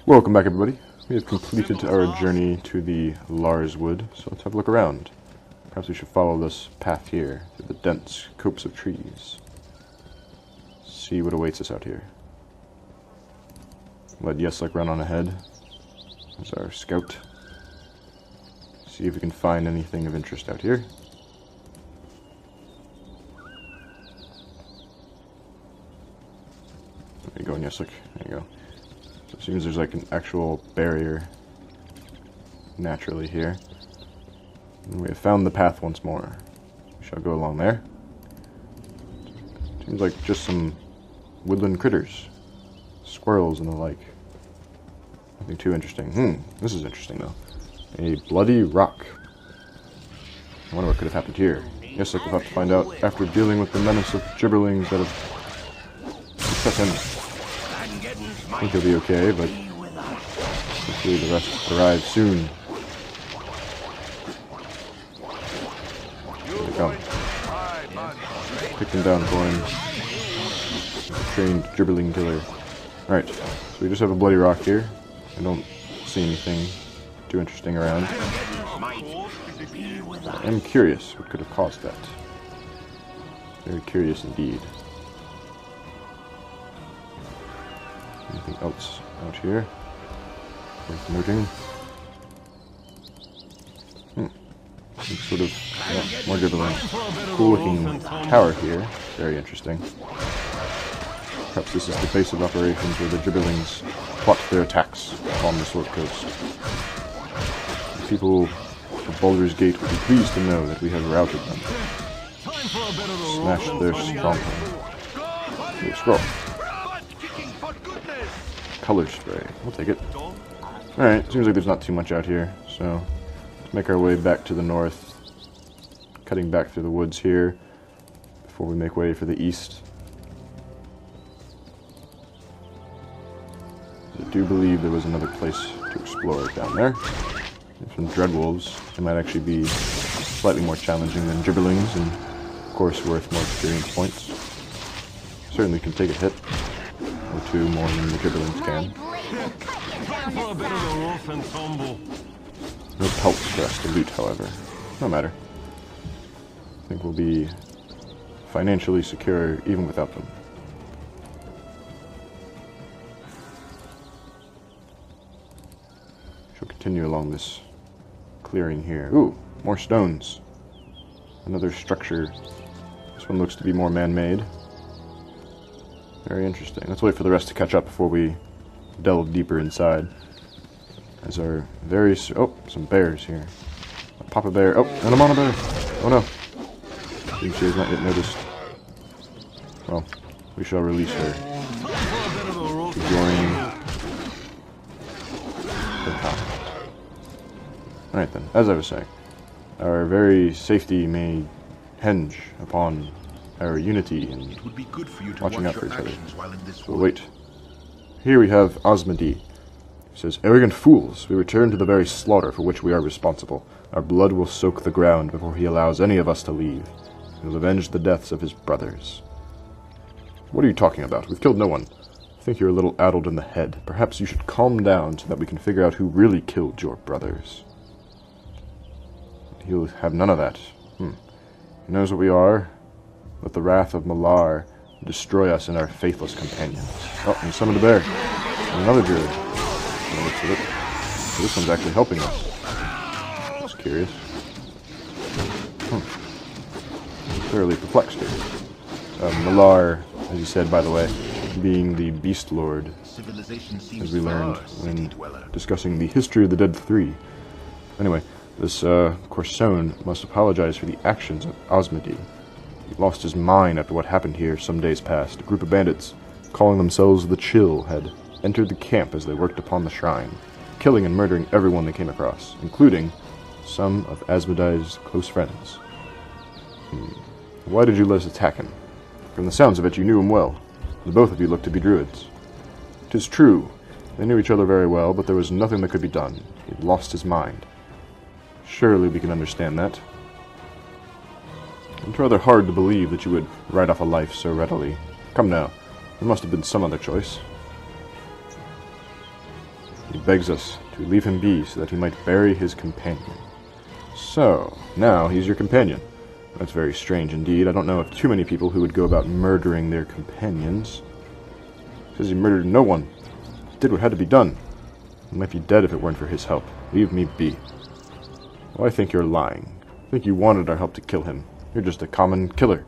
Welcome back, everybody. We have completed our journey to the Lars Wood, so let's have a look around. Perhaps we should follow this path here, through the dense copse of trees. See what awaits us out here. Let Xevric run on ahead as our scout. See if we can find anything of interest out here. There you go, Xevric. There you go. So it seems there's like an actual barrier naturally here. And we have found the path once more. We shall go along there. Seems like just some woodland critters. Squirrels and the like. Nothing too interesting. This is interesting though. A bloody rock. I wonder what could have happened here. Yes, we'll have to find out after dealing with the menace of gibberlings that have beset him. I think he'll be okay, but hopefully the rest arrive soon. Here they come. Pick them down for him. Trained gibberling killer. Alright, so we just have a bloody rock here. I don't see anything too interesting around. I am curious what could have caused that. Very curious indeed. Anything else out here worth noting? Some sort of more gibberling. Cool looking tower here. Very interesting. Perhaps this is the base of operations where the gibberlings plot their attacks upon the Sword Coast. The people of Baldur's Gate will be pleased to know that we have routed them. Smashed their stronghold. Ooh, scroll. Color spray. We'll take it. Alright, seems like there's not too much out here, so let's make our way back to the north. Cutting back through the woods here before we make way for the east. I do believe there was another place to explore down there. Some dreadwolves. They might actually be slightly more challenging than gibberlings and, of course, worth more experience points. Certainly can take a hit or two more than the gibberlings can. No pelts for us to loot, however. No matter. I think we'll be financially secure even without them. She'll continue along this clearing here. Ooh, more stones. Another structure. This one looks to be more man-made. Very interesting. Let's wait for the rest to catch up before we delve deeper inside. As our very... Oh, some bears here. A papa bear. Oh, and a mama bear. Oh no. I think she has not yet noticed. Well, we shall release her. To join the pack. Alright then, as I was saying, our very safety may hinge upon our unity and watching out for each other. So wait. Here we have Asmodee. He says, "Arrogant fools, we return to the very slaughter for which we are responsible. Our blood will soak the ground before he allows any of us to leave. He will avenge the deaths of his brothers." What are you talking about? We've killed no one. I think you're a little addled in the head. Perhaps you should calm down so that we can figure out who really killed your brothers. He'll have none of that. He knows what we are. Let the wrath of Malar destroy us and our faithless companions. Oh, and he summoned a bear. And another druid. So this one's actually helping us. That's curious. Thoroughly perplexed here. Malar, as he said, by the way, being the Beast Lord, as we learned when discussing the history of the Dead Three. Anyway, this Corson must apologize for the actions of Asmodee. He lost his mind after what happened here some days past. A group of bandits, calling themselves the Chill, had entered the camp as they worked upon the shrine, killing and murdering everyone they came across, including some of Asmodee's close friends. Why did you let us attack him? From the sounds of it, you knew him well. The both of you looked to be druids. 'Tis true. They knew each other very well, but there was nothing that could be done. He'd lost his mind. Surely we can understand that. It's rather hard to believe that you would write off a life so readily. Come now, there must have been some other choice. He begs us to leave him be so that he might bury his companion. So, now he's your companion. That's very strange indeed. I don't know of too many people who would go about murdering their companions. He says he murdered no one. He did what had to be done. He might be dead if it weren't for his help. Leave me be. Well, I think you're lying. I think you wanted our help to kill him. You're just a common killer.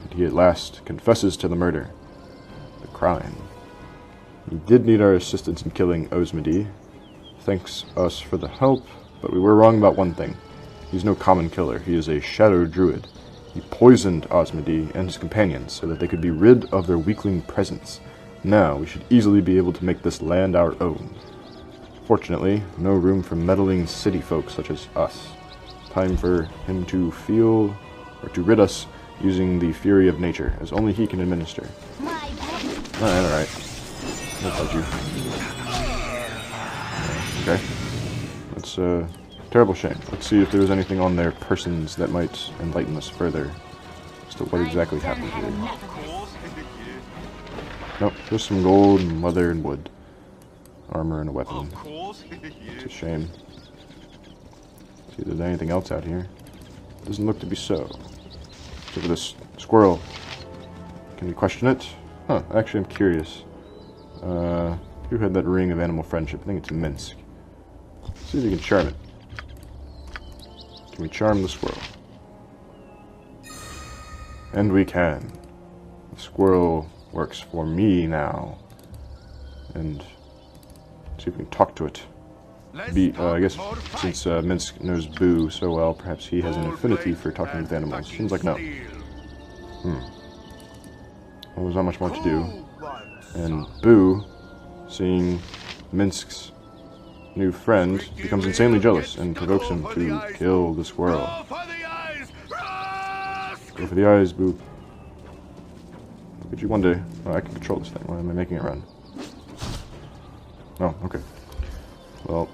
And he at last confesses to the murder. The crime. He did need our assistance in killing Osmodi. Thanks us for the help, but we were wrong about one thing. He's no common killer. He is a Shadow Druid. He poisoned Osmodi and his companions so that they could be rid of their weakling presence. Now, we should easily be able to make this land our own. Fortunately, no room for meddling city folk such as us. Time for him to feel, or to rid us, using the fury of nature, as only he can administer. Alright. I'll touch you. Okay. That's a terrible shame. Let's see if there's anything on their persons that might enlighten us further as to what exactly happened here. Nope, just some gold and leather and wood. Armor and a weapon. It's a shame. See if there's anything else out here. Doesn't look to be so. Except for this squirrel. Can we question it? Huh, actually I'm curious. Who had that ring of animal friendship? I think it's Minsk. Let's see if we can charm it. Can we charm the squirrel? And we can. The squirrel works for me now. And see if we can talk to it. I guess since Minsk knows Boo so well, perhaps he has an affinity for talking with animals. Seems like no. Well, there's not much more to do. And Boo, seeing Minsk's new friend, becomes insanely jealous and provokes him to kill the squirrel. Go for the eyes, Boo. Could you one day... Oh, I can control this thing. Why am I making it run? Oh, okay. Well,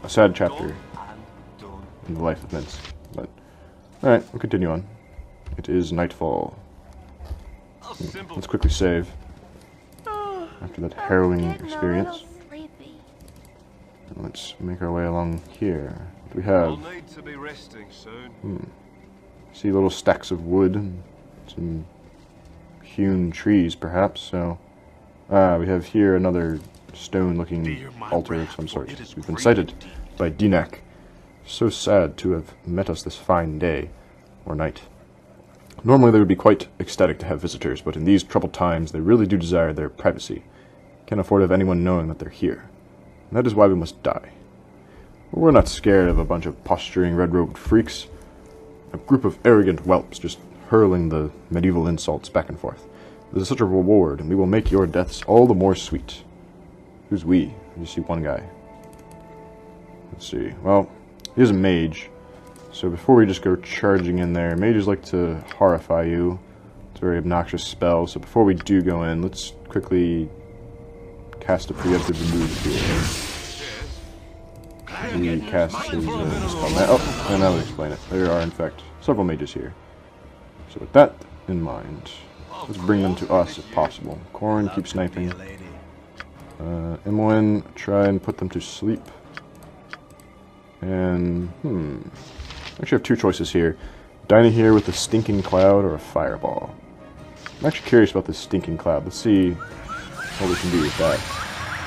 a sad chapter in the life of Minsk. But, alright, we'll continue on. It is nightfall. Let's quickly save. After that harrowing experience. And let's make our way along here. What do we have? See little stacks of wood and some hewn trees, perhaps. So, we have here another stone-looking altar of some sort. We've been sighted by Dinak. So sad to have met us this fine day, or night. Normally they would be quite ecstatic to have visitors, but in these troubled times they really do desire their privacy. Can't afford of anyone knowing that they're here. And that is why we must die. But we're not scared of a bunch of posturing red-robed freaks. A group of arrogant whelps just hurling the medieval insults back and forth. This is such a reward, and we will make your deaths all the more sweet. Who's we? I just see one guy. Let's see. Well, he is a mage. So before we just go charging in there, mages like to horrify you. It's a very obnoxious spell. So before we do go in, let's quickly cast a preemptive move here. He casts his spell now. Oh, and I'll explain it. There are, in fact, several mages here. So with that in mind, let's bring them to us if possible. Corrin, keep sniping. Imoen, try and put them to sleep. And, actually have two choices here. Dinah here with a stinking cloud or a fireball. I'm actually curious about this stinking cloud. Let's see what we can do with that.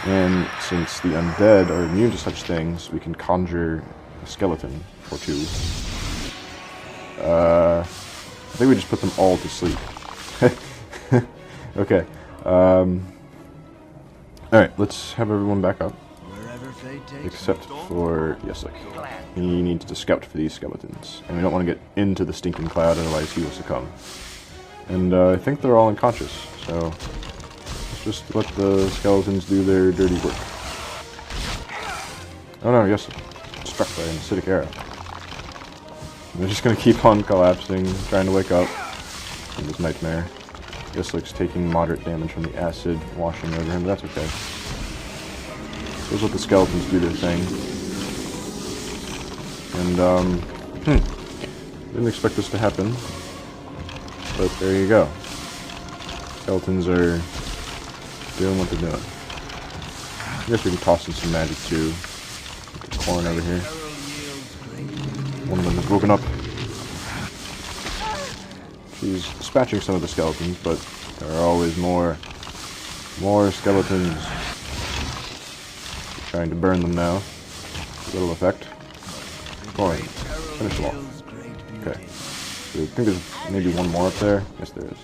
And since the undead are immune to such things, we can conjure a skeleton or two. I think we just put them all to sleep. Okay. Alright, let's have everyone back up. Except for Yeslik. He needs to scout for these skeletons. And we don't want to get into the stinking cloud, otherwise he will succumb. And I think they're all unconscious, so let's just let the skeletons do their dirty work. Oh no, Yeslik. Struck by an acidic arrow. They're just going to keep on collapsing, trying to wake up from this nightmare. Yeslik's taking moderate damage from the acid washing over him, but that's okay. So let's let the skeletons do their thing. And, didn't expect this to happen, but there you go. Skeletons are doing what they're doing. I guess we can toss in some magic too. Get the corn over here. One of them has woken up. She's dispatching some of the skeletons, but there are always more skeletons. Trying to burn them now. Little effect. Corn. Finish them off. Okay. So I think there's maybe one more up there. Yes, there is.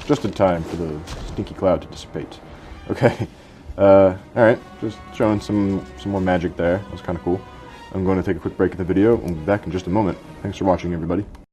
Just in time for the stinky cloud to dissipate. Okay. Alright. Just showing some more magic there. That was kind of cool. I'm going to take a quick break in the video. We'll be back in just a moment. Thanks for watching, everybody.